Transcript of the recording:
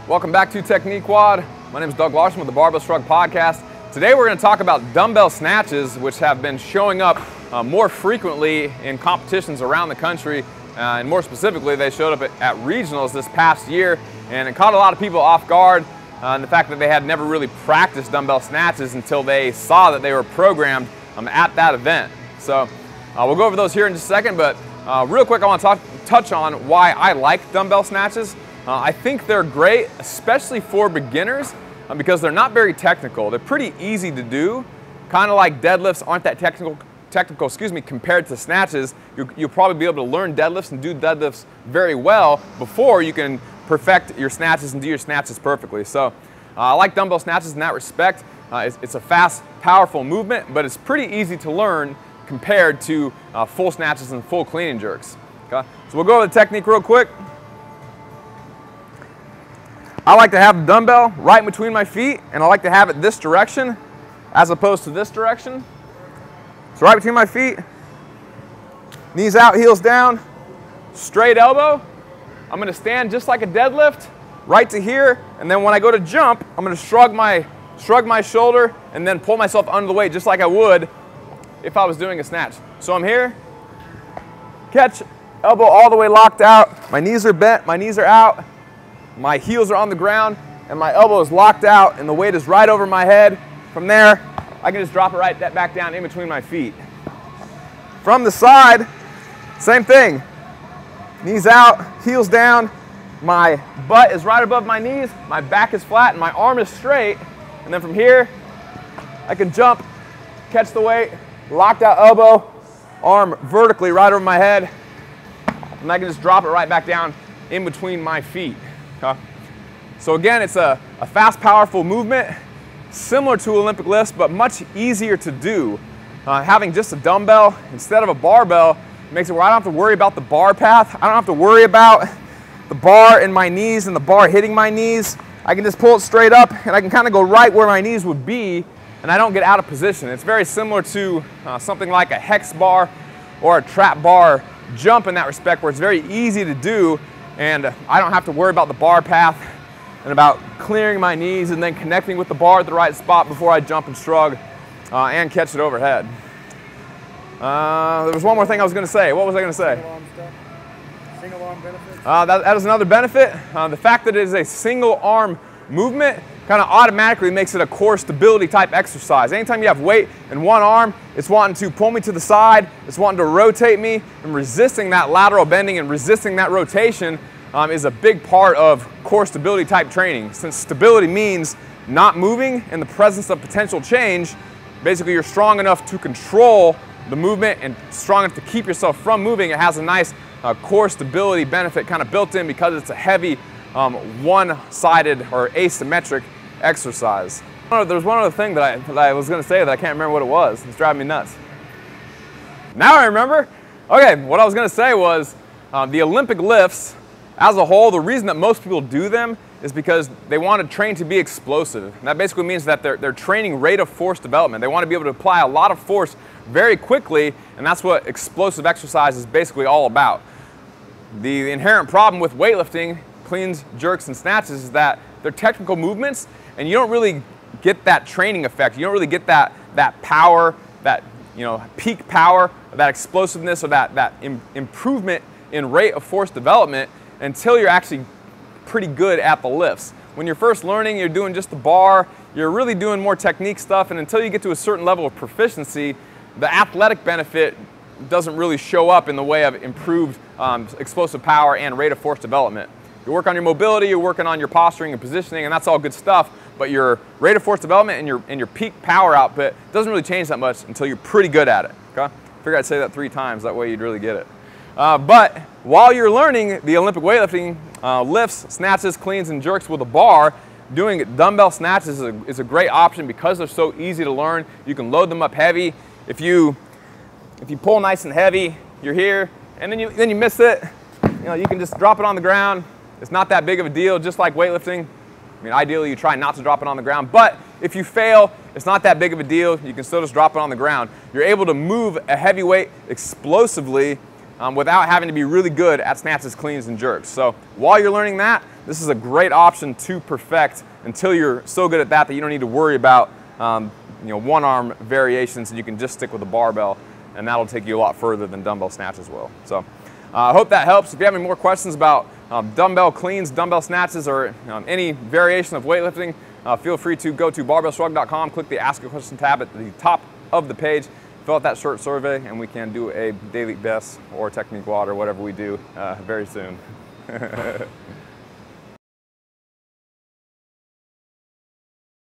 Welcome back to Technique WOD. My name is Doug Larson with the Barbell Shrugged Podcast. Today we're going to talk about dumbbell snatches, which have been showing up more frequently in competitions around the country, and more specifically they showed up at regionals this past year, and it caught a lot of people off guard, and the fact that they had never really practiced dumbbell snatches until they saw that they were programmed at that event. So we'll go over those here in just a second, but real quick I want to touch on why I like dumbbell snatches. I think they're great, especially for beginners, because they're not very technical. They're pretty easy to do, kind of like deadlifts aren't that technical, compared to snatches. You'll probably be able to learn deadlifts and do deadlifts very well before you can perfect your snatches and do your snatches perfectly. So I like dumbbell snatches in that respect. It's a fast, powerful movement, but it's pretty easy to learn compared to full snatches and full clean and jerks. Okay? So we'll go over the technique real quick. I like to have the dumbbell right in between my feet, and I like to have it this direction as opposed to this direction. So right between my feet, knees out, heels down, straight elbow. I'm going to stand just like a deadlift, right to here, and then when I go to jump, I'm going to shrug my shoulder and then pull myself under the weight just like I would if I was doing a snatch. So I'm here, catch, elbow all the way locked out, my knees are bent, my knees are out, my heels are on the ground, and my elbow is locked out, and the weight is right over my head. From there, I can just drop it right back down in between my feet. From the side, same thing. Knees out, heels down, my butt is right above my knees, my back is flat, and my arm is straight. And then from here, I can jump, catch the weight, locked out elbow, arm vertically right over my head, and I can just drop it right back down in between my feet. So again, it's a fast, powerful movement, similar to Olympic lifts, but much easier to do. Having just a dumbbell instead of a barbell makes it where I don't have to worry about the bar path. I don't have to worry about the bar in my knees and the bar hitting my knees. I can just pull it straight up, and I can kind of go right where my knees would be, and I don't get out of position. It's very similar to something like a hex bar or a trap bar jump in that respect, where it's very easy to do, and I don't have to worry about the bar path and about clearing my knees and then connecting with the bar at the right spot before I jump and shrug and catch it overhead. There was one more thing I was going to say. What was I going to say? Single arm stuff. Single arm benefits. That is another benefit. The fact that it is a single arm movement kind of automatically makes it a core stability type exercise. Anytime you have weight in one arm, it's wanting to pull me to the side, it's wanting to rotate me, and resisting that lateral bending and resisting that rotation is a big part of core stability type training. Since stability means not moving in the presence of potential change, basically you're strong enough to control the movement and strong enough to keep yourself from moving. It has a nice core stability benefit kind of built in because it's a heavy one-sided or asymmetric exercise. There's one other thing that I was going to say that I can't remember what it was. It's driving me nuts. Now I remember. Okay, what I was going to say was the Olympic lifts as a whole, the reason that most people do them is because they want to train to be explosive. And that basically means that they're training rate of force development. They want to be able to apply a lot of force very quickly, and that's what explosive exercise is basically all about. The inherent problem with weightlifting, cleans, jerks, and snatches is that they're technical movements, and you don't really get that training effect. You don't really get that power, that peak power, that explosiveness, or that improvement in rate of force development until you're actually pretty good at the lifts. When you're first learning, you're doing just the bar, you're really doing more technique stuff, and until you get to a certain level of proficiency, the athletic benefit doesn't really show up in the way of improved explosive power and rate of force development. You work on your mobility, you're working on your posturing and positioning, and that's all good stuff, but your rate of force development and your peak power output doesn't really change that much until you're pretty good at it. Okay? I figured I'd say that 3 times, that way you'd really get it. But while you're learning the Olympic weightlifting lifts, snatches, cleans, and jerks with a bar, doing dumbbell snatches is a great option because they're so easy to learn. You can load them up heavy. If you pull nice and heavy, you're here, and then you miss it. You can just drop it on the ground. It's not that big of a deal, just like weightlifting. I mean, ideally you try not to drop it on the ground, but if you fail, it's not that big of a deal. You can still just drop it on the ground. You're able to move a heavy weight explosively without having to be really good at snatches, cleans, and jerks. So while you're learning that, this is a great option to perfect until you're so good at that you don't need to worry about one arm variations, and you can just stick with the barbell, and that'll take you a lot further than dumbbell snatch as well. So I hope that helps. If you have any more questions about dumbbell cleans, dumbbell snatches, or any variation of weightlifting, feel free to go to barbellshrugged.com, click the Ask a Question tab at the top of the page, fill out that short survey, and we can do a daily best or technique WOD or whatever we do very soon.